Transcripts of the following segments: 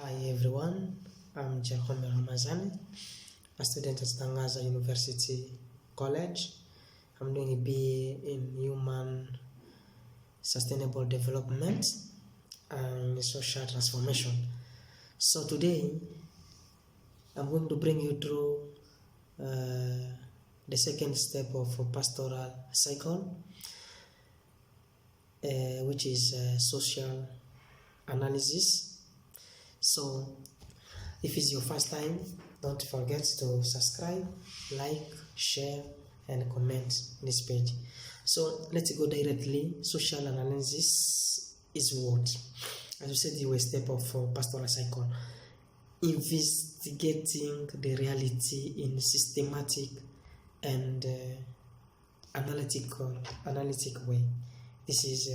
Hi everyone, I'm Jacob Ramazani, a student at Tangaza University College. I'm doing a BA in Human Sustainable Development and Social Transformation. So today, I'm going to bring you through the second step of a pastoral cycle, which is social analysis. So if it's your first time, don't forget to subscribe, like, share, and comment this page. So let's go directly. Social analysis is what? As you said, you a step of pastoral cycle, investigating the reality in systematic and analytic way. This is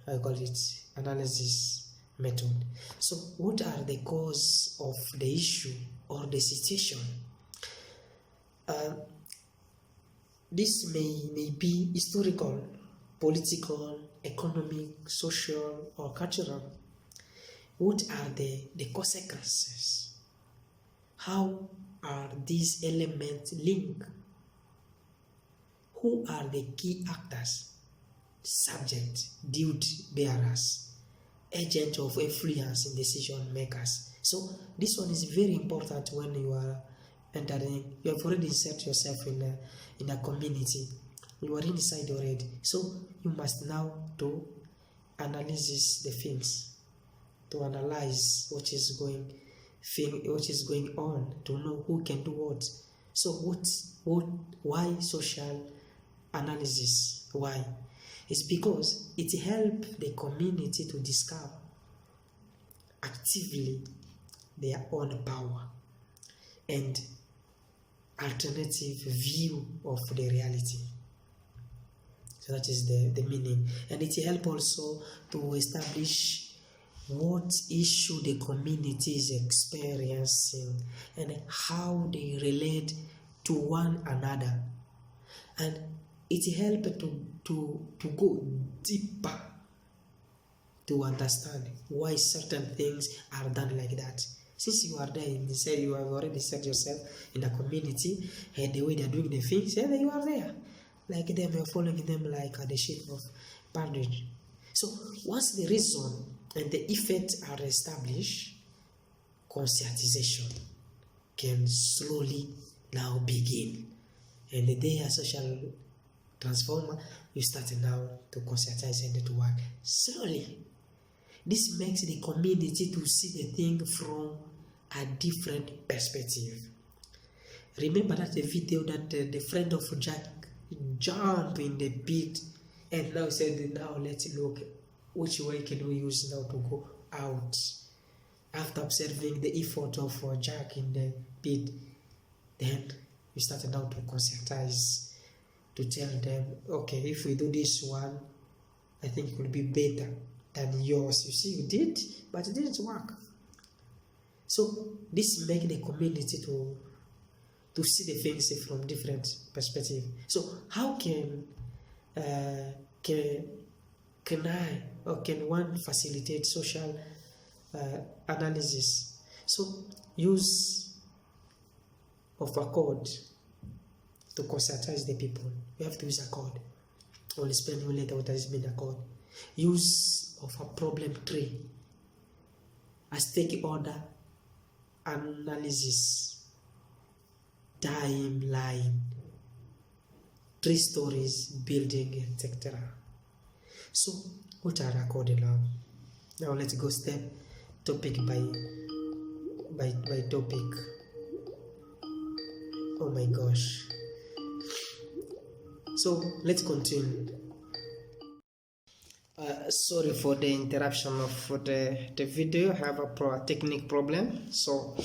I call it analysis method. So what are the cause of the issue or the situation? This may be historical, political, economic, social, or cultural. What are the consequences? How are these elements linked? Who are the key actors? Subject, duty bearers, agent of influence in decision makers. So this one is very important when you are entering. You have already inserted yourself in a community. You are inside already. So you must now to analyze the things, to analyze what is going on, to know who can do what. So why social analysis? Why? It's because it helps the community to discover actively their own power and alternative view of the reality. So that is the meaning. And it helps also to establish what issue the community is experiencing and how they relate to one another. And it helps to go deeper to understand why certain things are done like that. Since you are there, you have already set yourself in a community and the way they are doing the things, and you are there. Like them, you're following them like the sheep of bondage. So once the reason and the effect are established, conscientization can slowly now begin. And the day a social transformer, you start now to conscientize and to work slowly. This makes the community to see the thing from a different perspective. Remember that the video that the friend of Jack jumped in the pit and now said, now let's look which way can we use now to go out. After observing the effort of Jack in the pit, then we started now to conscientize, to tell them, okay, if we do this one, I think it will be better than yours. You see, you did, but it didn't work. So this makes the community to see the things from different perspective. So how can I or can one facilitate social analysis? So use of a code to conscientize the people. You have to use a code. I will explain you later what does mean a code. Use of a problem tree, a stakeholder analysis, timeline, tree stories, building, etc. So what are a code now? Now let's go step topic by topic. Oh my gosh. So let's continue. Sorry for the interruption of the video. I have a technical problem. So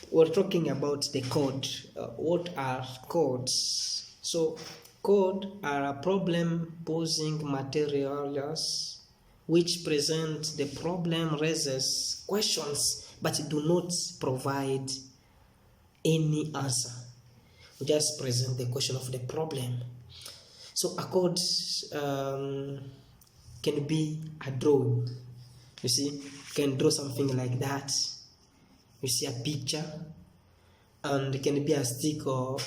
we're talking about the code. What are codes? So code are a problem posing materials which present the problem, raises questions but do not provide any answer. We just present the question of the problem. So a code can be a drawing. You see, you can draw something like that. You see a picture, and it can be a stick or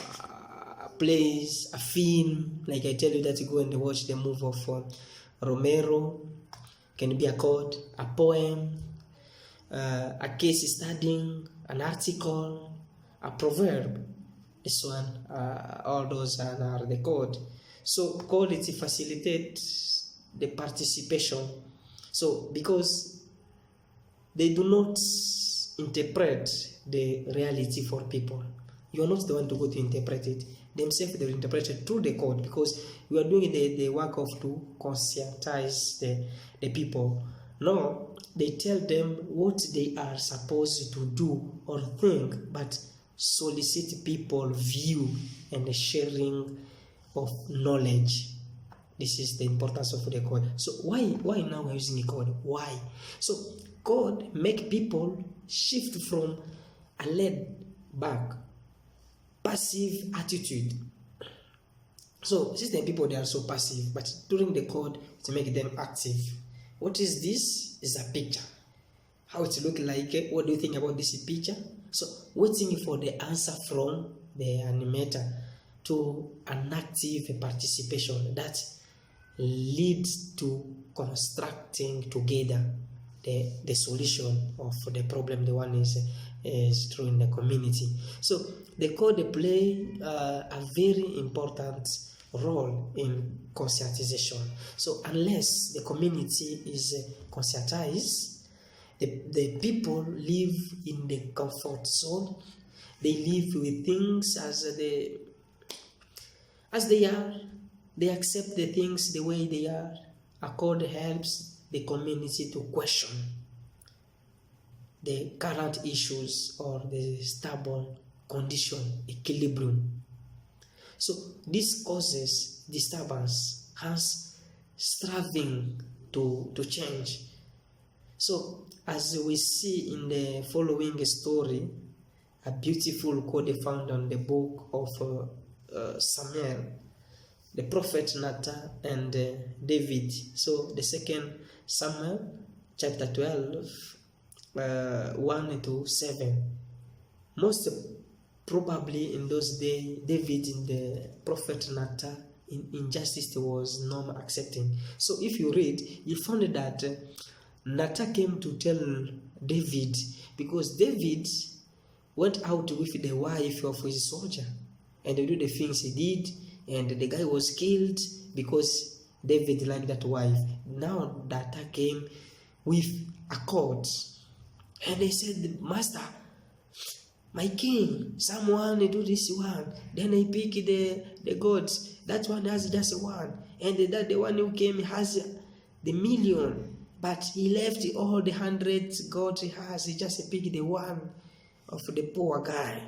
a place, a film. Like I tell you that you go and watch the movie of Romero. Can be a quote, a poem, a case study, an article, a proverb. This one, all those are the code. So code, it facilitates the participation. So because they do not interpret the reality for people, you are not the one to go to interpret it. Themselves, they will interpret it through the code, because we are doing the work of to conscientize the people. No, they tell them what they are supposed to do or think, but solicit people view and the sharing of knowledge. This is the importance of the code. So why now we're using the code? Why? So code make people shift from a laid back, passive attitude. So system people, they are so passive, but during the code to make them active. What is this? Is a picture. How it look like? What do you think about this picture? So waiting for the answer from the animator to an active participation that leads to constructing together the solution of the problem the one is through in the community. So the code play a very important role in conscientization. So unless the community is conscientized, the people live in the comfort zone. They live with things as they are. They accept the things the way they are. A code helps the community to question the current issues or the stable condition, equilibrium. So this causes disturbance, hence striving to change. So as we see in the following story, a beautiful code found on the book of Samuel, the prophet Nathan and David. So the second Samuel chapter 12, 1 to 7. Most probably in those days, David and the prophet Nathan, injustice was not accepting. So if you read, you found that Nathan came to tell David, because David went out with the wife of his soldier, and they do the things he did, and the guy was killed because David liked that wife. Now Nathan came with a court, and they said, Master, my king, someone do this one. Then I pick the gods. That one has just one. And the one who came has the million. But he left all the 100 gods he has. He just picked the one of the poor guy.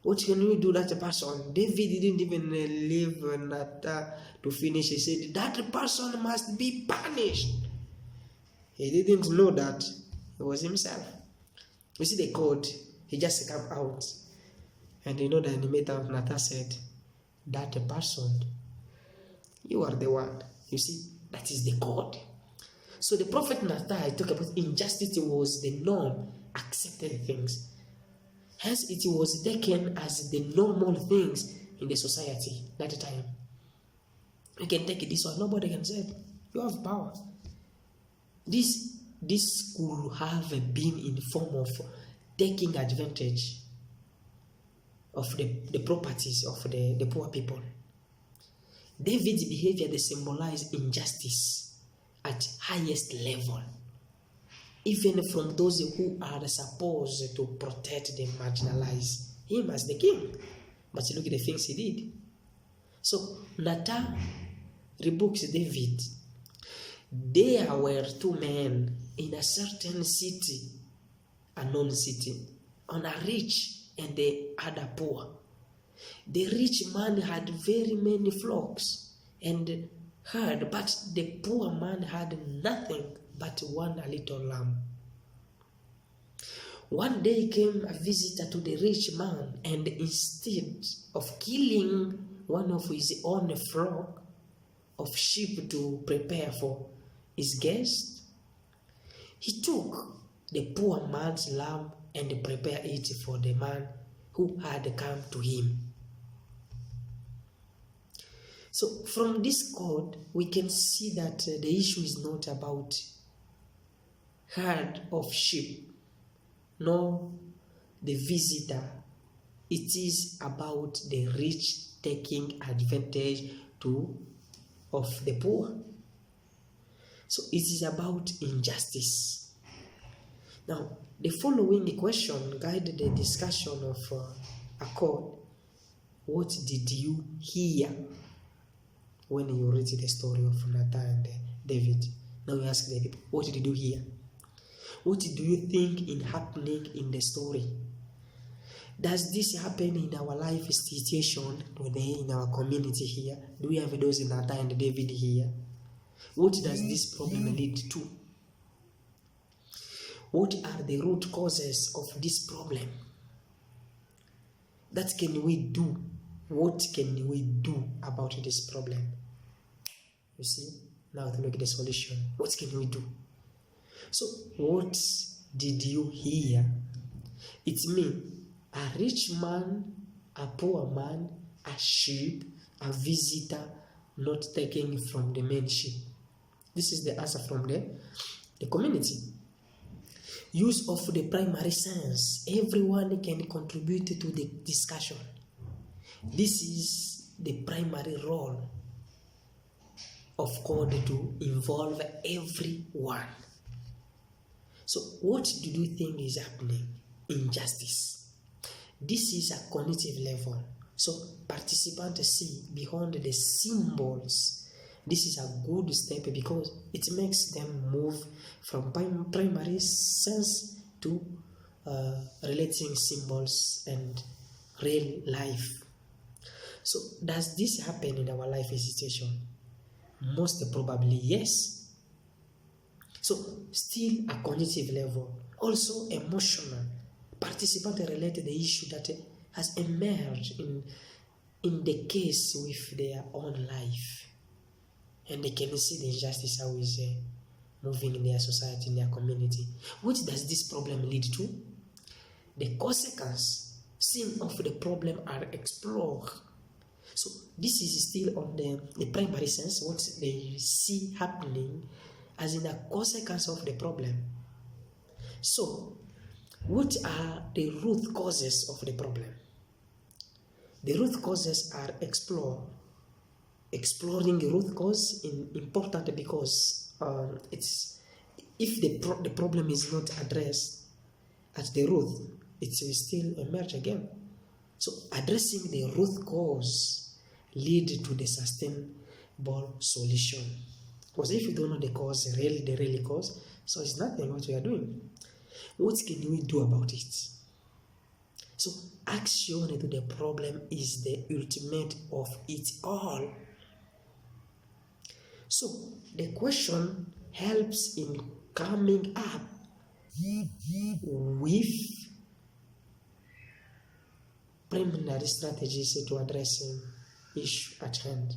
What can you do that person? David didn't even leave Nathan to finish. He said, that person must be punished. He didn't know that it was himself. You see the code. He just came out. And you know the animator of Nathan said, that person, you are the one. You see, that is the code. So the prophet Nathan, I talk about injustice was the norm, accepted things. Hence it was taken as the normal things in the society that time. You can take this one, nobody can say it. You have power. This could have been in the form of taking advantage of the properties of the poor people. David's behavior, they symbolize injustice at highest level, even from those who are supposed to protect the marginalized, him as the king. But look at the things he did. So Nathan rebukes David. There were two men in a certain city, a known city, on a rich and the other poor. The rich man had very many flocks and herd, but the poor man had nothing but one little lamb. One day came a visitor to the rich man, and instead of killing one of his own flock of sheep to prepare for his guest, he took the poor man's lamb and prepared it for the man who had come to him. So from this code, we can see that the issue is not about herd of sheep, nor the visitor. It is about the rich taking advantage of the poor. So it is about injustice. Now, the following question guided the discussion of a code. What did you hear when you read the story of Nathan and David? Now you ask the people, what did you hear? What do you think is happening in the story? Does this happen in our life situation today, in our community here? Do we have those in Nathan and David here? What does this problem lead to? What are the root causes of this problem? That can we do? What can we do about this problem? You see, now to look at the solution. What can we do? So, what did you hear? It means a rich man, a poor man, a sheep, a visitor not taken from the main sheep. This is the answer from the community. Use of the primary sense. Everyone can contribute to the discussion. This is the primary role of code to involve everyone. So what do you think is happening? Injustice. This is a cognitive level. So participants see behind the symbols. This is a good step because it makes them move from primary sense to relating symbols and real life. So does this happen in our life situation? Most probably yes. So still a cognitive level, also emotional. Participants relate the issue that has emerged in the case with their own life. And they can see the injustice how is moving in their society, in their community. What does this problem lead to? The consequence, seen of the problem are explored. So this is still on the primary sense, what they see happening as in a consequence of the problem. So, what are the root causes of the problem? The root causes are explored. Exploring the root cause is important because if the problem is not addressed at the root, it will still emerge again. So addressing the root cause lead to the sustainable solution. Because if you don't know the cause, the real cause, so it's nothing what we are doing. What can we do about it? So action to the problem is the ultimate of it all. So the question helps in coming up with preliminary strategies to addressing issue at hand.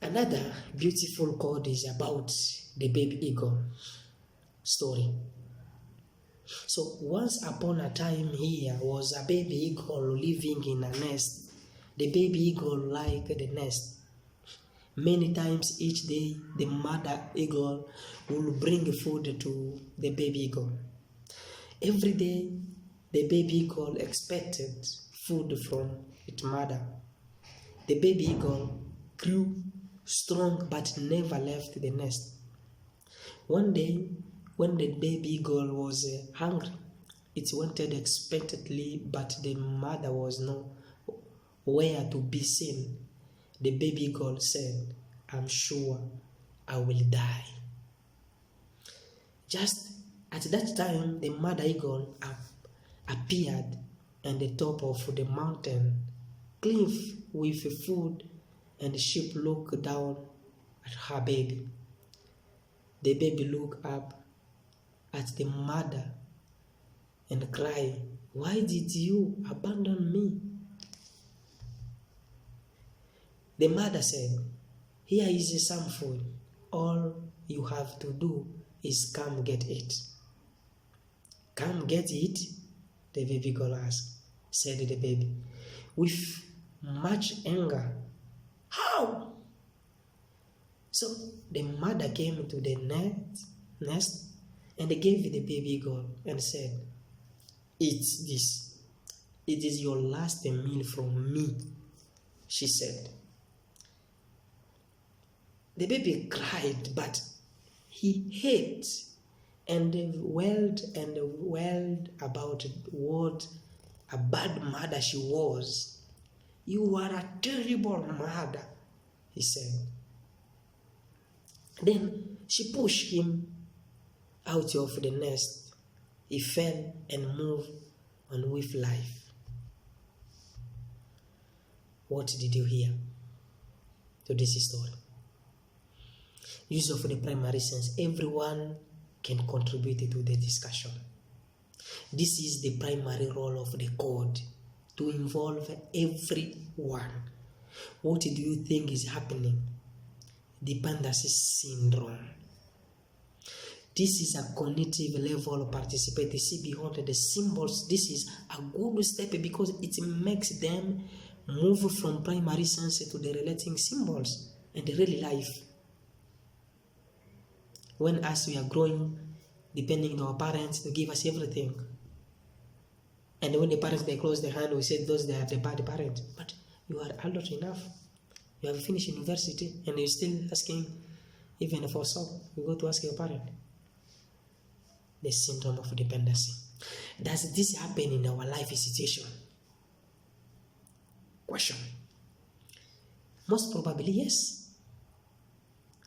Another beautiful code is about the baby eagle story. So once upon a time here was a baby eagle living in a nest. The baby eagle liked the nest. Many times each day the mother eagle will bring food to the baby eagle. Every day the baby eagle expected food from its mother. The baby eagle grew strong but never left the nest. One day, when the baby eagle was hungry, it wanted expectantly, but the mother was nowhere to be seen. The baby eagle said, "I'm sure I will die." Just at that time, the mother eagle appeared on the top of the mountain cliff with food, and the sheep looked down at her baby. The baby looked up at the mother and cried, "Why did you abandon me?" The mother said, Here is some food. All you have to do is come get it. Come get it, the baby girl asked, said the baby, with much anger. How? So the mother came to the nest and gave the baby girl and said, eat this. It is your last meal from me, she said. The baby cried, but he hate and wailed about what a bad mother she was. You are a terrible mother, he said. Then she pushed him out of the nest. He fell and moved on with life. What did you hear to this story? Use of the primary sense. Everyone can contribute to the discussion. This is the primary role of the code, to involve everyone. What do you think is happening? Dependency syndrome. This is a cognitive level of participate. You see behind the symbols, this is a good step because it makes them move from primary sense to the relating symbols and the real life. When as we are growing, depending on our parents to give us everything. And when the parents, they close their hand, we say those they are the bad parents. But you are adult enough. You have finished university and you're still asking, even for soap, you go to ask your parent. The syndrome of dependency. Does this happen in our life situation? Question. Most probably yes.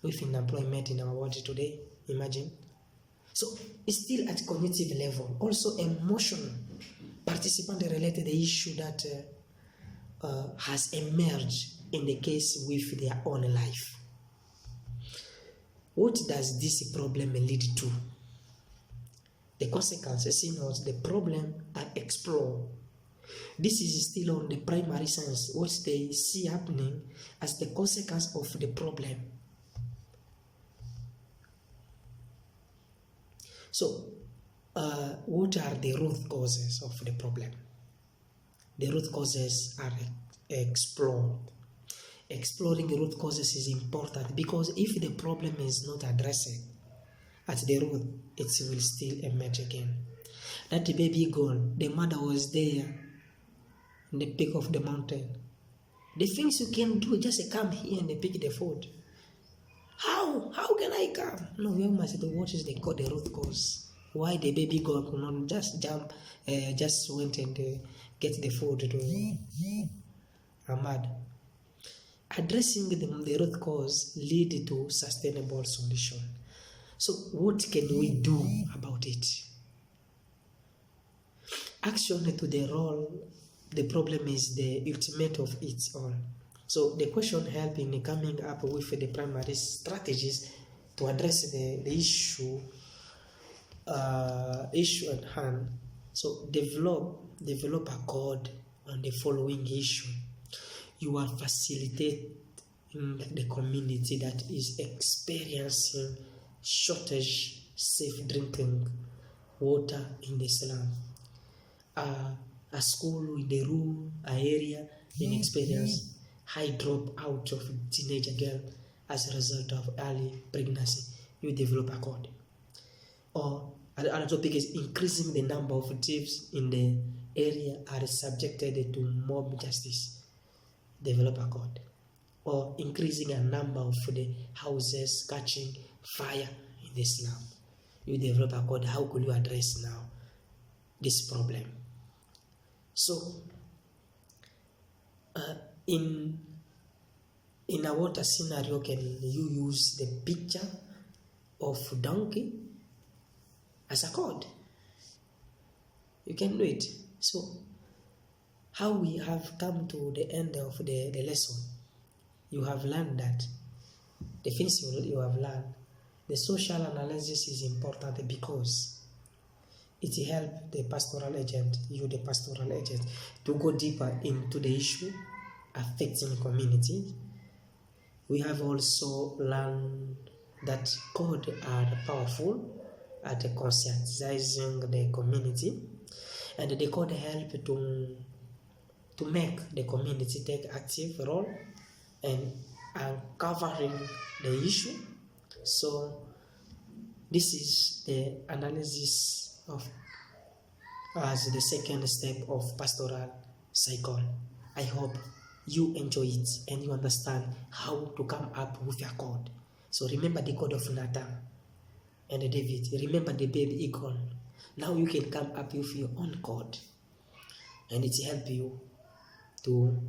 Within employment in our world today, imagine. So it's still at cognitive level, also emotional. Participant related the issue that has emerged in the case with their own life. What does this problem lead to? The consequences, the problem are explored. This is still on the primary sense, what they see happening as the consequence of the problem. So, what are the root causes of the problem? The root causes are explored. Exploring the root causes is important because if the problem is not addressed at the root, it will still emerge again. That baby girl, the mother was there in the peak of the mountain. The things you can do, just come here and pick the food. How can I come? No, we must do what is the root cause. Why the baby girl could not just jump, just went and get the food to Ahmad. Addressing the root cause lead to sustainable solution. So what can we do about it? Action to the role, the problem is the ultimate of it all. So the question help in coming up with the primary strategies to address the issue at hand. So develop a code on the following issue. You are facilitating the community that is experiencing shortage, safe drinking water in the slum. A school with the room, an area in experience high drop out of teenage girl as a result of early pregnancy. You develop a code. Or another topic is increasing the number of thieves in the area are subjected to mob justice. Develop a code. Or increasing a number of the houses catching fire in the slum. You develop a code. How could you address now this problem? So, in a water scenario, can you use the picture of donkey as a code? You can do it. So, how we have come to the end of the lesson, you have learned that the things you have learned, the social analysis is important because it helps the pastoral agent, the pastoral agent, to go deeper into the issue affecting community We have also learned that code are powerful at conscientizing the community, and the code help to make the community take active role and uncovering the issue. So this is the analysis of as the second step of pastoral cycle. I hope you enjoy it and you understand how to come up with your code. So remember the code of Nathan and David. Remember the baby eagle. Now you can come up with your own code, and it help you to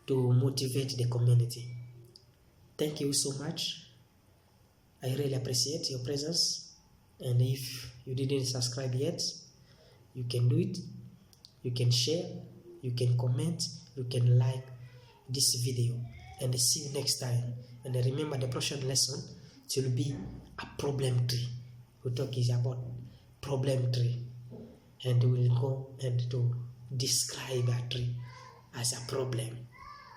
motivate the community. Thank you so much. I really appreciate your presence. And if you didn't subscribe yet, you can do it. You can share, you can comment, you can like this video. And see you next time. And remember, the portion lesson will be a problem tree. We'll talk is about problem tree, and we will go and to describe a tree as a problem.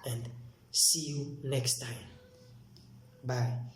And see you next time. Bye.